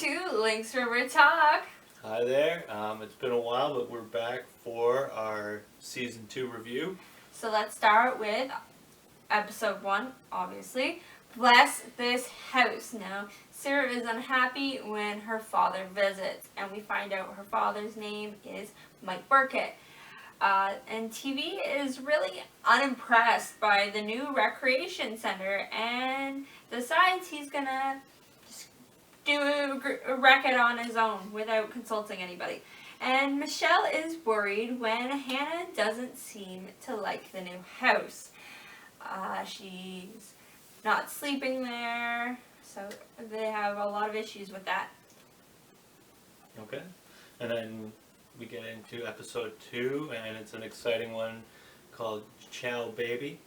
to Lynx River Talk. Hi there. It's been a while, but we're back for our season 2 review. So let's start with episode 1, obviously. Bless this house. Now, Sarah is unhappy when her father visits, and we find out her father's name is Mike Burkett. And TV is really unimpressed by the new recreation center and decides he's gonna just do a wreck it on his own without consulting anybody. And Michelle is worried when Hannah doesn't seem to like the new house. She's not sleeping there, so they have a lot of issues with that. Okay. And then we get into episode 2, and it's an exciting one called Chow Baby.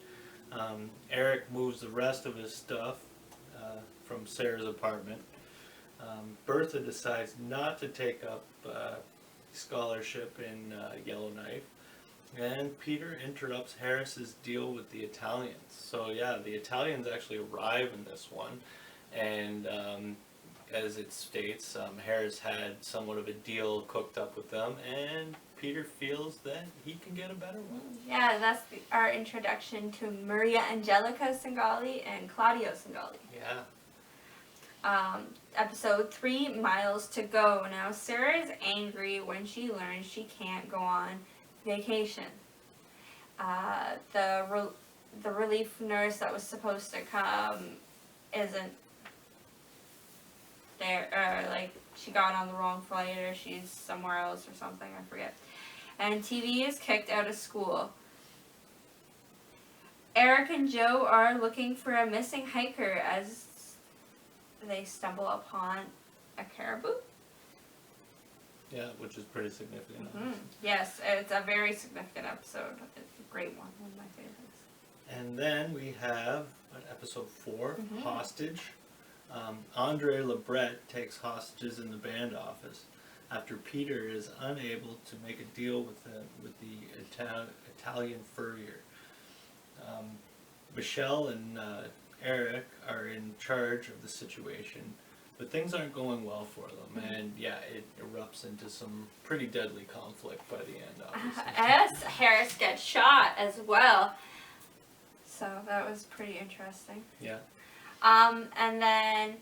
Eric moves the rest of his stuff from Sarah's apartment. Bertha decides not to take up scholarship in Yellowknife. And Peter interrupts Harris's deal with the Italians. So yeah, the Italians actually arrive in this one, and as it states, Harris had somewhat of a deal cooked up with them, and Peter feels that he can get a better one. Yeah, that's our introduction to Maria Angelica Singali and Claudio Singali. Yeah. Episode 3, Miles to Go. Now, Sarah is angry when she learns she can't go on vacation. The relief nurse that was supposed to come isn't there. She got on the wrong flight, or she's somewhere else or something, I forget. And TV is kicked out of school. Eric and Joe are looking for a missing hiker as they stumble upon a caribou. Yeah, which is pretty significant. Mm-hmm. Yes, it's a very significant episode. It's a great one of my favorites. And then we have episode 4, Hostage. Andre Lebret takes hostages in the band office after Peter is unable to make a deal with the Italian furrier. Michelle and Eric are in charge of the situation, but things aren't going well for them, and yeah, it erupts into some pretty deadly conflict by the end, obviously. Yes, Harris gets shot as well, so that was pretty interesting. Yeah. And then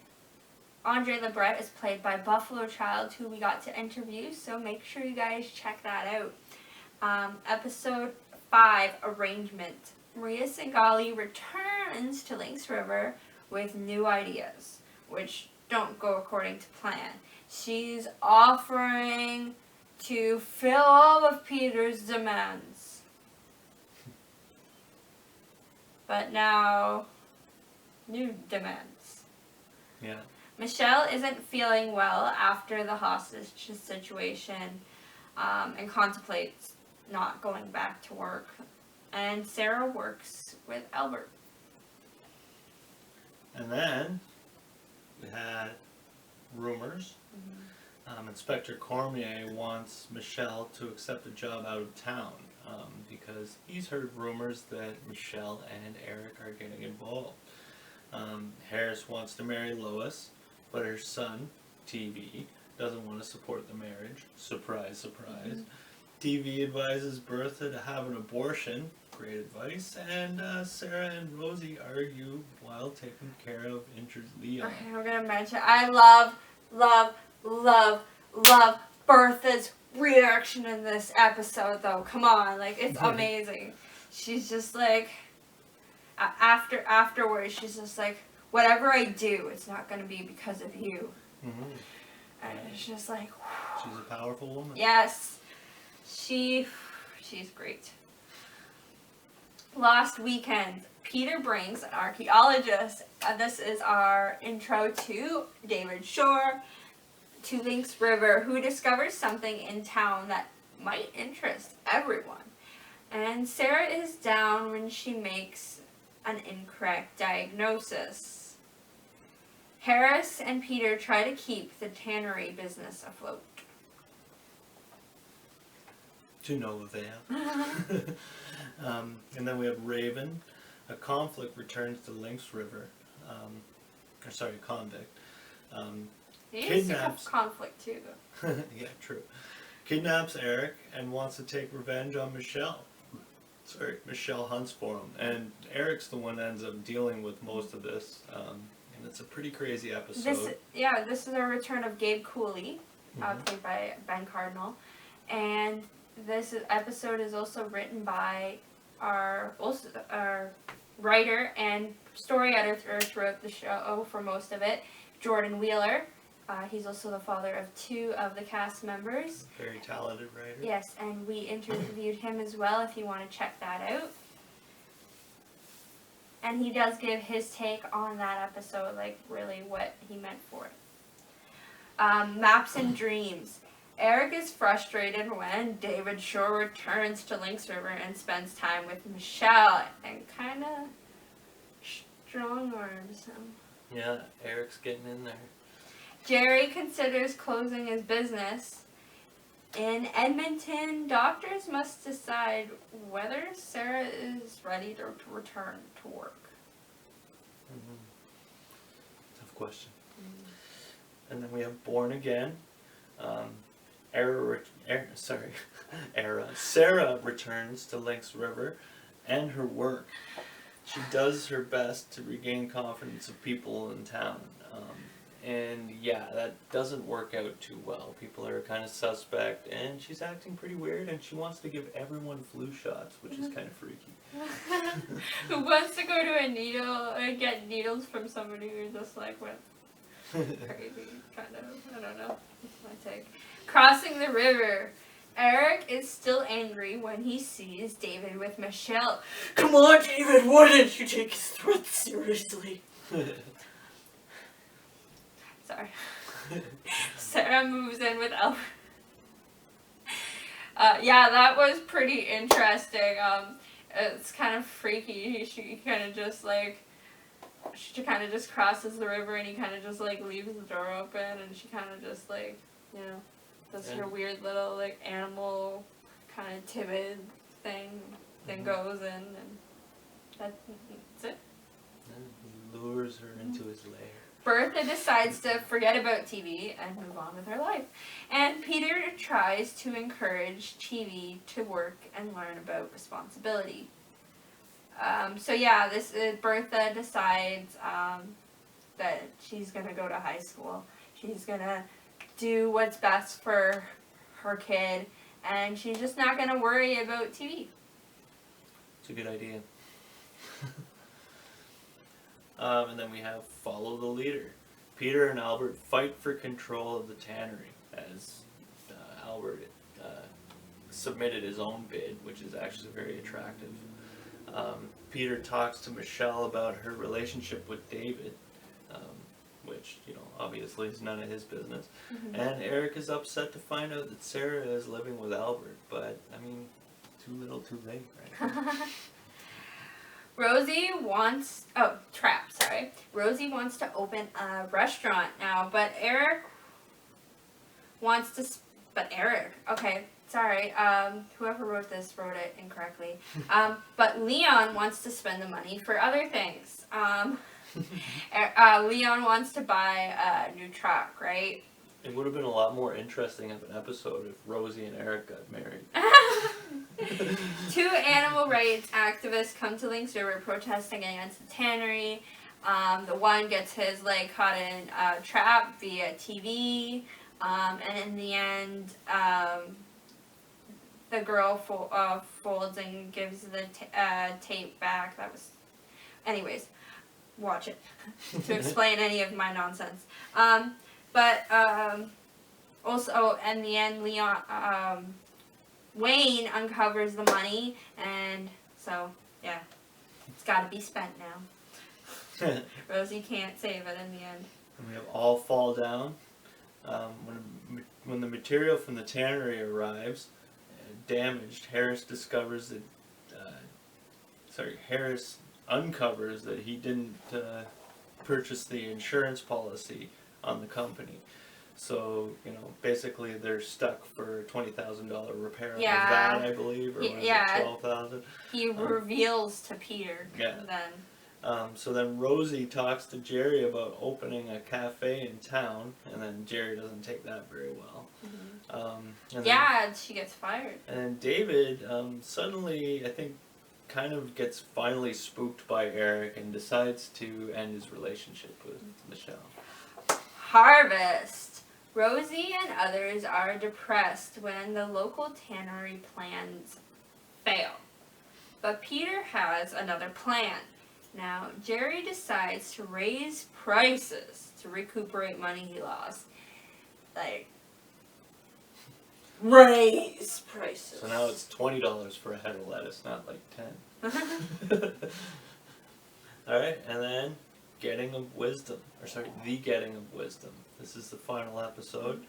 Andre Lebret is played by Buffalo Child, who we got to interview, so make sure you guys check that out. Episode 5, Arrangement. Maria Singali returns to Lynx River with new ideas, which don't go according to plan. She's offering to fill all of Peter's demands. But now, new demands. Yeah. Michelle isn't feeling well after the hostage situation and contemplates not going back to work. And Sarah works with Albert. And then we had rumors. Inspector Cormier wants Michelle to accept a job out of town because he's heard rumors that Michelle and Eric are getting involved. Harris wants to marry Lois, but her son, TV, doesn't want to support the marriage. Surprise, surprise. TV advises Bertha to have an abortion. Great advice. And Sarah and Rosie argue while taking care of injured Leon. Okay, we're going to mention, I love Bertha's reaction in this episode, though. Come on, it's amazing. She's just afterwards, she's just like, whatever I do, it's not going to be because of you. And it's just like, she's a powerful woman. Yes. She's great. Last weekend, Peter brings an archaeologist. This is our intro to David Shore, to Lynx River, who discovers something in town that might interest everyone. And Sarah is down when she makes an incorrect diagnosis. Harris and Peter try to keep the tannery business afloat. To no avail. And then we have Raven. A conflict returns to Lynx River. Convict. He needs to kidnaps. conflict too. Yeah, true. Kidnaps Eric and wants to take revenge on Michelle. Sorry, Michelle hunts for him, and Eric's the one that ends up dealing with most of this. And it's a pretty crazy episode. This is a return of Gabe Cooley, played by Ben Cardinal, and this episode is also written by our writer and story editor throughout the show for most of it, Jordan Wheeler. He's also the father of 2 of the cast members. Very talented writer. Yes, and we interviewed him as well if you want to check that out. And he does give his take on that episode, like really what he meant for it. Maps and Dreams. Eric is frustrated when David Shore returns to Lynx River and spends time with Michelle and kind of strong-arms him. Yeah, Eric's getting in there. Jerry considers closing his business. In Edmonton, doctors must decide whether Sarah is ready to return to work. Tough question. And then we have Born Again. Sarah returns to Lynx River and her work. She does her best to regain confidence of people in town. And yeah, that doesn't work out too well. People are kind of suspect, and she's acting pretty weird, and she wants to give everyone flu shots, which is kind of freaky. Who wants to go to a needle and get needles from somebody who just like went crazy, kind of. I don't know. That's my take. Crossing the river. Eric is still angry when he sees David with Michelle. Come on, David, why didn't you take his threats seriously? Sorry. Sarah moves in with Albert. Yeah, that was pretty interesting. It's kind of freaky. She kind of just crosses the river, and he kind of just like leaves the door open, and she kind of just like, does her weird little like animal kind of timid thing, then goes in, and that's it. And lures her into his lair. Bertha decides to forget about TV and move on with her life. And Peter tries to encourage TV to work and learn about responsibility. Bertha decides that she's going to go to high school. She's going to do what's best for her kid, and she's just not going to worry about TV. It's a good idea. And then we have Follow the Leader. Peter and Albert fight for control of the tannery as Albert submitted his own bid, which is actually very attractive. Peter talks to Michelle about her relationship with David, which, obviously is none of his business. Mm-hmm. And Eric is upset to find out that Sarah is living with Albert, but, too little too late, right? Rosie wants to open a restaurant now, but whoever wrote this wrote it incorrectly. But Leon wants to spend the money for other things. Leon wants to buy a new truck, right? It would have been a lot more interesting of an episode if Rosie and Eric got married. 2 animal rights activists come to Lynx River protesting against the tannery. The one gets his leg caught in a trap via TV, and in the end, the girl folds and gives the tape back. Anyways, watch it to explain any of my nonsense. Also, in the end, Wayne uncovers the money, and so, yeah, it's got to be spent now. Rosie can't save it in the end. And we have All Fall Down. When the material from the tannery arrives, damaged, Harris uncovers that he didn't purchase the insurance policy on the company. So, basically they're stuck for a $20,000 repair of that, I believe, or was it $12,000? He reveals to Peter then. So then Rosie talks to Jerry about opening a cafe in town, and then Jerry doesn't take that very well. And Yeah, she gets fired. and then David suddenly, I think, kind of gets finally spooked by Eric and decides to end his relationship with Michelle. Harvest. Rosie and others are depressed when the local tannery plans fail. But Peter has another plan. Now, Jerry decides to raise prices to recuperate money he lost. Like, raise prices. So now it's $20 for a head of lettuce, not like 10. Alright, and then The Getting of Wisdom. This is the final episode.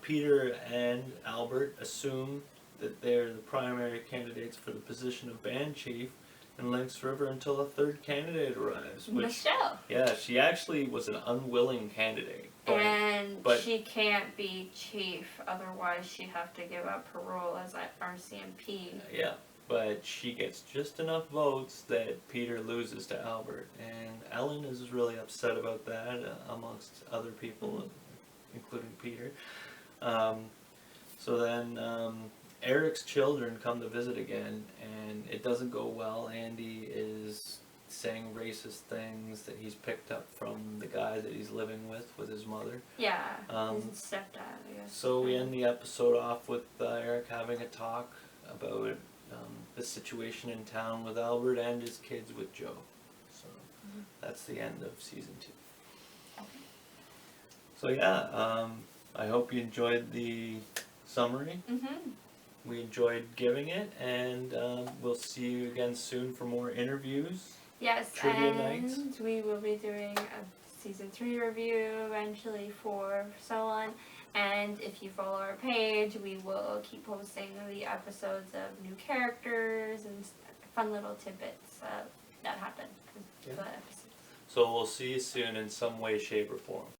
Peter and Albert assume that they're the primary candidates for the position of band chief in Lynx River until a third candidate arrives. Michelle. Yeah, she actually was an unwilling candidate. But she can't be chief, otherwise she'd have to give up her role as RCMP. Yeah, but she gets just enough votes that Peter loses to Albert. And Ellen is really upset about that, amongst other people, including Peter. So then Eric's children come to visit again, and it doesn't go well. Andy is saying racist things that he's picked up from the guy that he's living with his mother. Yeah, his stepdad, I guess. So we end the episode off with Eric having a talk about the situation in town with Albert and his kids with Joe. So that's the end of season 2. Okay. So yeah, I hope you enjoyed the summary. We enjoyed giving it, and we'll see you again soon for more interviews. Yes, Trivia and nights. we will be doing a season 3 review eventually, 4, so on. And if you follow our page, we will keep posting the episodes of new characters and fun little tidbits that happen. Yeah. So we'll see you soon in some way, shape, or form.